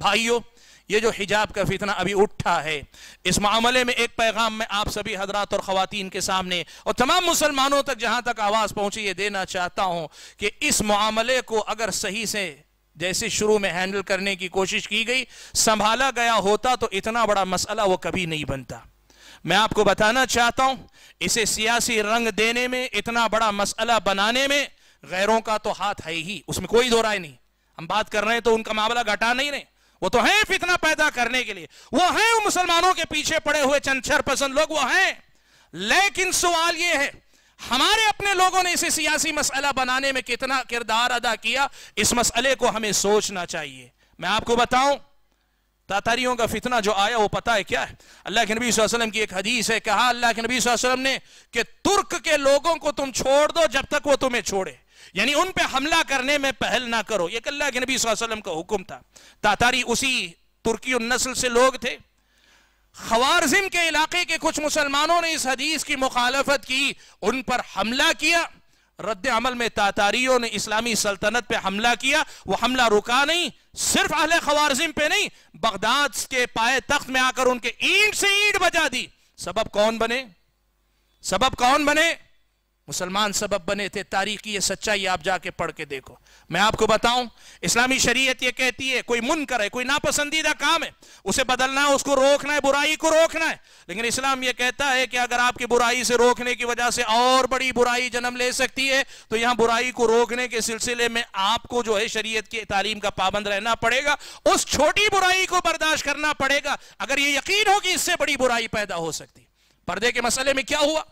भाइयों, ये जो हिजाब का फितना अभी उठा है, इस मामले में एक पैगाम मैं आप सभी हजरात और ख़वातीन के सामने और तमाम मुसलमानों तक जहां तक आवाज़ पहुंची ये देना चाहता हूं कि इस मामले को अगर सही से जैसे शुरू में हैंडल करने की कोशिश की गई, संभाला गया होता तो इतना बड़ा मसला वो कभी नहीं बनता। मैं आपको बताना चाहता हूं, इसे सियासी रंग देने में, इतना बड़ा मसला बनाने में गैरों का तो हाथ है ही, उसमें कोई दो राय नहीं। हम बात कर रहे हैं तो उनका मामला घटा नहीं रहे, वो तो हैं फितना पैदा करने के लिए, वो हैं मुसलमानों के पीछे पड़े हुए चंद शरपसंद लोग, वो हैं। लेकिन सवाल ये है, हमारे अपने लोगों ने इसे सियासी मसला बनाने में कितना किरदार अदा किया, इस मसले को हमें सोचना चाहिए। मैं आपको बताऊं, तातारियों का फितना जो आया वो पता है क्या है? अल्लाह के नबी सल्लल्लाहु अलैहि वसल्लम की एक हदीस है, कहा अल्लाह के नबी सल्लल्लाहु अलैहि वसल्लम ने कि तुर्क के लोगों को तुम छोड़ दो जब तक वो तुम्हें छोड़े, यानी उन पे हमला करने में पहल ना करो। ये अल्लाह के नबी सल्लल्लाहु अलैहि वसल्लम का हुक्म था। तातारी उसी तुर्की नस्ल से लोग थे। खवारजिम के इलाके के कुछ मुसलमानों ने इस हदीस की मुखालफत की, उन पर हमला किया। रद्द अमल में तातारियों ने इस्लामी सल्तनत पे हमला किया। वो हमला रुका नहीं, सिर्फ अहले खवारजिम पे नहीं, बगदाद के पाए तख्त में आकर उनके ईंट से ईंट बजा दी। सबब कौन बने? सबब कौन बने? मुसलमान सबब बने थे। तारीख की ये सच्चाई आप जाके पढ़ के देखो। मैं आपको बताऊं, इस्लामी शरीयत ये कहती है कोई मुनकर है, कोई नापसंदीदा काम है, उसे बदलना है, उसको रोकना है, बुराई को रोकना है। लेकिन इस्लाम ये कहता है कि अगर आपकी बुराई से रोकने की वजह से और बड़ी बुराई जन्म ले सकती है तो यहां बुराई को रोकने के सिलसिले में आपको जो है शरीयत की तालीम का पाबंद रहना पड़ेगा, उस छोटी बुराई को बर्दाश्त करना पड़ेगा अगर ये यकीन हो कि इससे बड़ी बुराई पैदा हो सकती। पर्दे के मसले में क्या हुआ?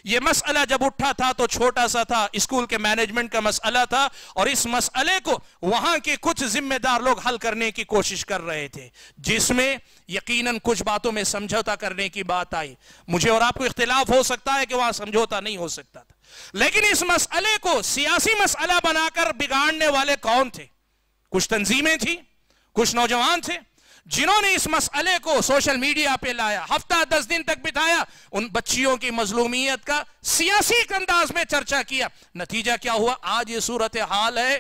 ये मसला जब उठा था तो छोटा सा था, स्कूल के मैनेजमेंट का मसला था, और इस मसले को वहां के कुछ जिम्मेदार लोग हल करने की कोशिश कर रहे थे, जिसमें यकीनन कुछ बातों में समझौता करने की बात आई। मुझे और आपको इख्तिलाफ हो सकता है कि वहां समझौता नहीं हो सकता था, लेकिन इस मसले को सियासी मसला बनाकर बिगाड़ने वाले कौन थे? कुछ तंजीमें थी, कुछ नौजवान थे जिन्होंने इस मसले को सोशल मीडिया पे लाया, हफ्ता 10 दिन तक बिताया, उन बच्चियों की मजलूमियत का सियासी अंदाज में चर्चा किया। नतीजा क्या हुआ? आज ये सूरत हाल है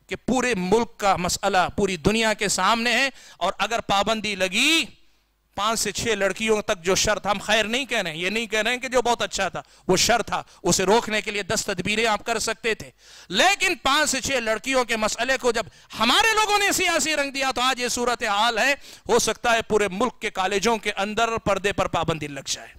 कि पूरे मुल्क का मसला पूरी दुनिया के सामने है, और अगर पाबंदी लगी 5 से 6 लड़कियों तक, जो शर्त, हम खैर नहीं कह रहे हैं, ये नहीं कह रहे हैं कि जो बहुत अच्छा था, वो शर्त था, उसे रोकने के लिए 10 तदबीरें आप कर सकते थे, लेकिन 5 से 6 लड़कियों के मसले को जब हमारे लोगों ने सियासी रंग दिया तो आज ये सूरत हाल है। हो सकता है पूरे मुल्क के कॉलेजों के अंदर पर्दे पर पाबंदी लग जाए।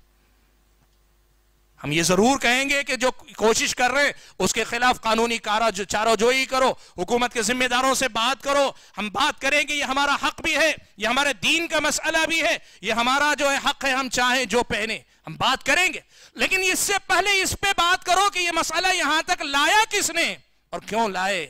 हम ये जरूर कहेंगे कि जो कोशिश कर रहे हैं उसके खिलाफ कानूनी चाराजोई करो, हुकूमत के जिम्मेदारों से बात करो। हम बात करेंगे, ये हमारा हक भी है, ये हमारे दीन का मसला भी है, ये हमारा जो है हक है, हम चाहें जो पहने, हम बात करेंगे। लेकिन इससे पहले इस पे बात करो कि ये मसला यहां तक लाया किसने और क्यों लाए,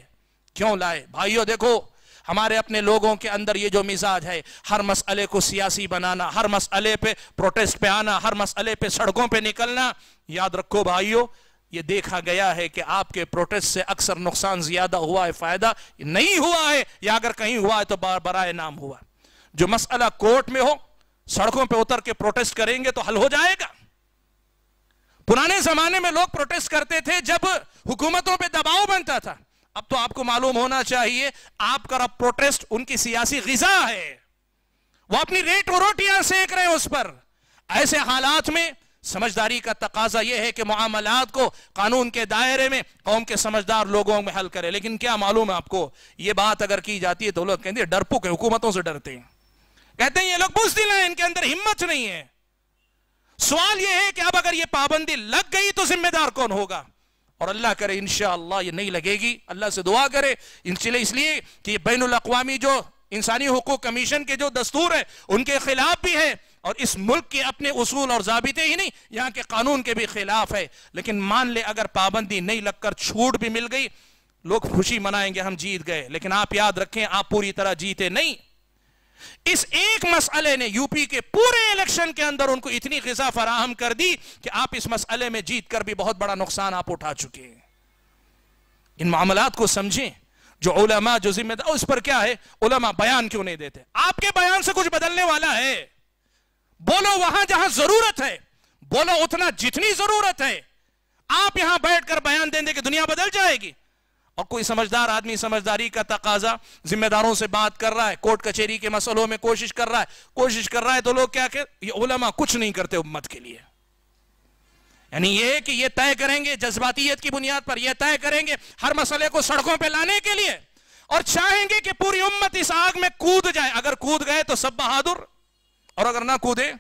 क्यों लाए। भाइयों देखो, हमारे अपने लोगों के अंदर ये जो मिजाज है, हर मसले को सियासी बनाना, हर मसले पे प्रोटेस्ट पे आना, हर मसले पे सड़कों पे निकलना, याद रखो भाइयों, ये देखा गया है कि आपके प्रोटेस्ट से अक्सर नुकसान ज्यादा हुआ है, फायदा नहीं हुआ है, या अगर कहीं हुआ है तो बराए नाम हुआ। जो मसला कोर्ट में हो, सड़कों पे उतर के प्रोटेस्ट करेंगे तो हल हो जाएगा। पुराने जमाने में लोग प्रोटेस्ट करते थे जब हुकूमतों पे दबाव बनता था। अब तो आपको मालूम होना चाहिए, आपका प्रोटेस्ट उनकी सियासी गिजा है, वो अपनी रेट और रोटियां सेक रहे हैं उस पर। ऐसे हालात में समझदारी का तकाजा यह है कि मामलात को कानून के दायरे में कौम के समझदार लोगों में हल करे। लेकिन क्या मालूम है आपको, यह बात अगर की जाती है तो लोग कहते हैं डरपोक है, हुकूमतों से डरते हैं, कहते हैं ये लोग बुज़दिल हैं, इनके अंदर हिम्मत नहीं है। सवाल यह है कि अब अगर ये पाबंदी लग गई तो जिम्मेदार कौन होगा? और अल्लाह करे इंशाअल्लाह ये नहीं लगेगी, अल्लाह से दुआ करे इसलिए कि ये बैनुल अक़वामी जो इंसानी हुकूक कमीशन के जो दस्तूर है उनके खिलाफ भी है, और इस मुल्क के अपने उसूल और ज़ाबिते ही नहीं, यहाँ के कानून के भी खिलाफ है। लेकिन मान ले अगर पाबंदी नहीं लगकर छूट भी मिल गई, लोग खुशी मनाएंगे हम जीत गए, लेकिन आप याद रखें आप पूरी तरह जीते नहीं। इस एक मसले ने यूपी के पूरे इलेक्शन के अंदर उनको इतनी गिज़ा फराहम कर दी कि आप इस मसले में जीत कर भी बहुत बड़ा नुकसान आप उठा चुके हैं। इन मामलात को समझें, जो उलमा जो जिम्मेदार, उस पर क्या है, उलमा बयान क्यों नहीं देते? आपके बयान से कुछ बदलने वाला है? बोलो वहां जहां जरूरत है, बोलो उतना जितनी जरूरत है। आप यहां बैठकर बयान देंगे कि दुनिया बदल जाएगी, और कोई समझदार आदमी समझदारी का तकाजा, जिम्मेदारों से बात कर रहा है, कोर्ट कचहरी के मसलों में कोशिश कर रहा है, तो लोग क्या कहते, ये उलमा कुछ नहीं करते उम्मत के लिए। यानी ये कि ये तय करेंगे जज्बातियत की बुनियाद पर, ये तय करेंगे हर मसले को सड़कों पे लाने के लिए, और चाहेंगे कि पूरी उम्मत इस आग में कूद जाए। अगर कूद गए तो सब बहादुर, और अगर ना कूदे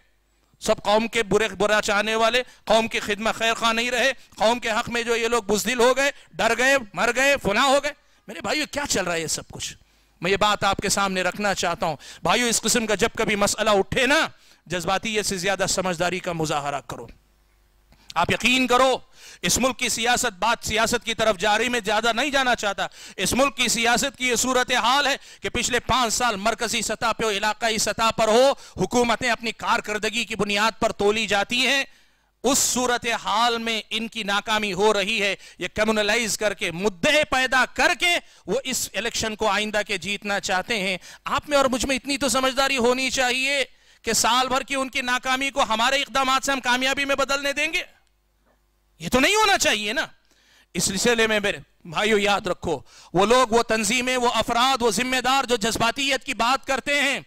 सब कौम के बुरा चाहने वाले, कौम की खिदमत खैर खा नहीं रहे, कौम के हक में जो ये लोग बुज़दिल हो गए, डर गए, मर गए, फुना हो गए। मेरे भाइयों क्या चल रहा है ये सब कुछ? मैं ये बात आपके सामने रखना चाहता हूं भाइयों, इस किस्म का जब कभी मसला उठे ना, जज्बातियत से ज्यादा समझदारी का मुजाहरा करो। आप यकीन करो, इस मुल्क की सियासत की तरफ जारी में ज्यादा नहीं जाना चाहता। इस मुल्क की सियासत की ये सूरत हाल है कि पिछले 5 साल मरकजी सतह पे, इलाकाई सतह पर हो, हुकूमतें अपनी कारकर्दगी की बुनियाद पर तोली जाती हैं। उस सूरत हाल में इनकी नाकामी हो रही है। ये कम्युनलाइज करके, मुद्दे पैदा करके वो इस इलेक्शन को आइंदा के जीतना चाहते हैं। आप में और मुझ में इतनी तो समझदारी होनी चाहिए कि साल भर की उनकी नाकामी को हमारे इकदामात से हम कामयाबी में बदलने देंगे। ये तो नहीं होना चाहिए ना। इस सिलसिले में मेरे भाइयों याद रखो, वो लोग, वो तंजीमें, वो अफराद, वो जिम्मेदार जो जज्बातियत की बात करते हैं,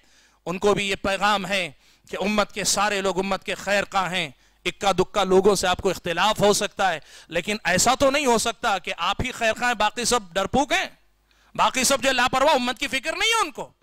उनको भी ये पैगाम है कि उम्मत के सारे लोग उम्मत के खैर का हैं। इक्का दुक्का लोगों से आपको इख्तिलाफ हो सकता है, लेकिन ऐसा तो नहीं हो सकता कि आप ही खैर खाएं, बाकी सब डरपोक हैं, बाकी सब जो लापरवाह, उम्मत की फिक्र नहीं है उनको।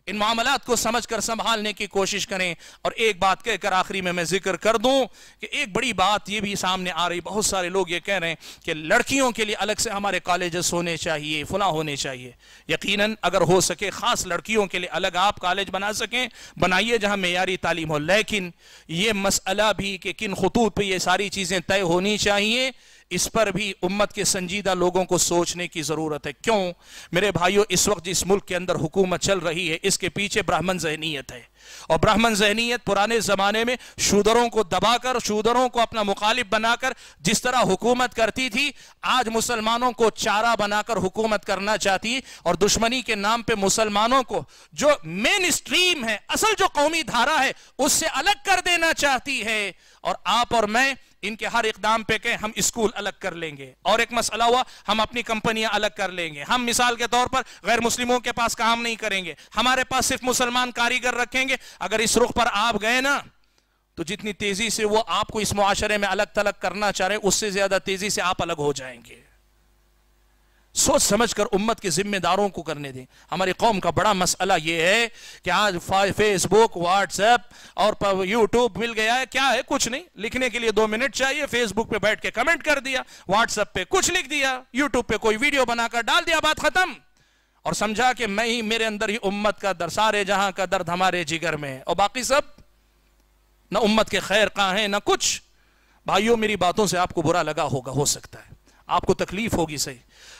इन मामलात को समझकर संभालने की कोशिश करें। और एक बात कहकर आखिरी में मैं जिक्र कर दूं कि एक बड़ी बात ये भी सामने आ रही, बहुत सारे लोग ये कह रहे हैं कि लड़कियों के लिए अलग से हमारे कॉलेजेस होने चाहिए, फला होने चाहिए। यकीनन अगर हो सके खास लड़कियों के लिए अलग आप कॉलेज बना सकें, बनाइए जहां मेयारी तालीम हो। लेकिन ये मसला भी कि किन खुतूत पे ये सारी चीजें तय होनी चाहिए, इस पर भी उम्मत के संजीदा लोगों को सोचने की जरूरत है। क्यों मेरे भाइयों, इस वक्त जिस मुल्क के अंदर हुकूमत चल रही है, इसके पीछे ब्राह्मण ज़हनियत है। और ब्राह्मण ज़हनियत पुराने जमाने में शूदरों को दबाकर, शूदरों को अपना मुखालिफ बनाकर जिस तरह हुकूमत करती थी, आज मुसलमानों को चारा बनाकर हुकूमत करना चाहती, और दुश्मनी के नाम पे मुसलमानों को जो मेन स्ट्रीम है, असल जो कौमी धारा है, उससे अलग कर देना चाहती है। और आप और मैं इनके हर इकदाम पे कहें हम स्कूल अलग कर लेंगे, और एक मसला हुआ हम अपनी कंपनियां अलग कर लेंगे, हम मिसाल के तौर पर गैर मुस्लिमों के पास काम नहीं करेंगे, हमारे पास सिर्फ मुसलमान कारीगर रखेंगे। अगर इस रुख पर आप गए ना, तो जितनी तेजी से वो आपको इस मुआशरे में अलग थलग करना चाह रहे हैं, उससे ज्यादा तेजी से आप अलग हो जाएंगे। सोच समझकर उम्मत के जिम्मेदारों को करने दें। हमारी कौम का बड़ा मसला यह है कि आज फेसबुक, व्हाट्सएप और यूट्यूब मिल गया है। क्या है? कुछ नहीं, लिखने के लिए 2 मिनट चाहिए। फेसबुक पे बैठ के कमेंट कर दिया, व्हाट्सएप पे कुछ लिख दिया, यूट्यूब पे कोई वीडियो बनाकर डाल दिया, बात खत्म। और समझा कि मैं ही, मेरे अंदर ही उम्मत का दर्द, सारे जहां का दर्द हमारे जिगर में है, और बाकी सब ना उम्मत के खैर का है ना कुछ। भाइयों मेरी बातों से आपको बुरा लगा होगा, हो सकता है आपको तकलीफ होगी, सही,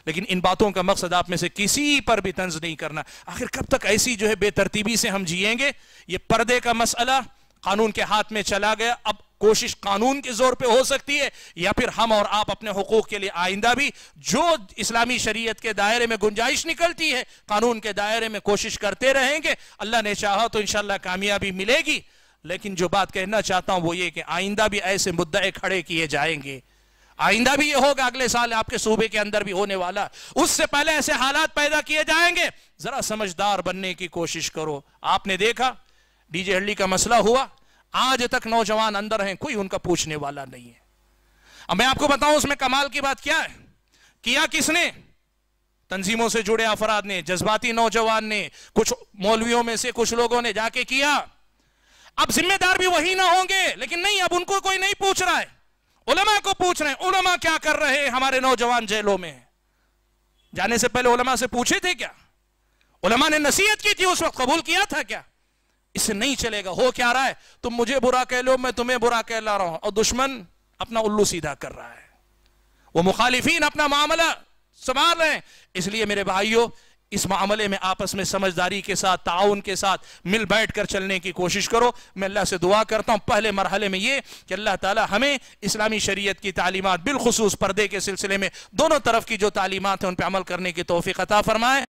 लेकिन इन बातों का मकसद आप में से किसी पर भी तंज नहीं करना। आखिर कब तक ऐसी जो है बेतरतीबी से हम जिएंगे? ये पर्दे का मसला कानून के हाथ में चला गया। अब कोशिश कानून के जोर पे हो सकती है, या फिर हम और आप अपने हुकूक के लिए आइंदा भी जो इस्लामी शरीयत के दायरे में गुंजाइश निकलती है, कानून के दायरे में कोशिश करते रहेंगे। अल्लाह ने चाहा तो इंशाअल्लाह कामयाबी मिलेगी। लेकिन जो बात कहना चाहता हूं वो ये कि आइंदा भी ऐसे मुद्दे खड़े किए जाएंगे, आइंदा भी ये होगा, अगले साल आपके सूबे के अंदर भी होने वाला, उससे पहले ऐसे हालात पैदा किए जाएंगे। जरा समझदार बनने की कोशिश करो। आपने देखा डीजे हल्ली का मसला हुआ, आज तक नौजवान अंदर हैं, कोई उनका पूछने वाला नहीं है। अब मैं आपको बताऊं उसमें कमाल की बात क्या है, किया किसने? तंजीमों से जुड़े अफराद ने, जज्बाती नौजवान ने, कुछ मौलवियों में से कुछ लोगों ने जाके किया। अब जिम्मेदार भी वही ना होंगे, लेकिन नहीं, अब उनको कोई नहीं पूछ रहा है, उलमा को पूछ रहे हैं। उलमा क्या कर रहे हैं? हमारे नौजवान जेलों में। जाने से पहले उलमा से पूछे थे क्या? उलमा ने नसीहत की थी, उस वक्त कबूल किया था क्या? इससे नहीं चलेगा। हो क्या रहा है? तुम मुझे बुरा कह लो, मैं तुम्हें बुरा कह ला रहा हूं, और दुश्मन अपना उल्लू सीधा कर रहा है, वो मुखालिफीन अपना मामला संभाल रहे हैं। इसलिए मेरे भाइयों, इस मामले में आपस में समझदारी के साथ, ताउन के साथ मिल बैठ कर चलने की कोशिश करो। मैं अल्लाह से दुआ करता हूं पहले मरहले में ये कि अल्लाह ताला हमें इस्लामी शरीयत की तालीमात, बिलखुसूस पर्दे के सिलसिले में दोनों तरफ की जो तालीमात हैं उन पर अमल करने की तौफीक अता फरमाए।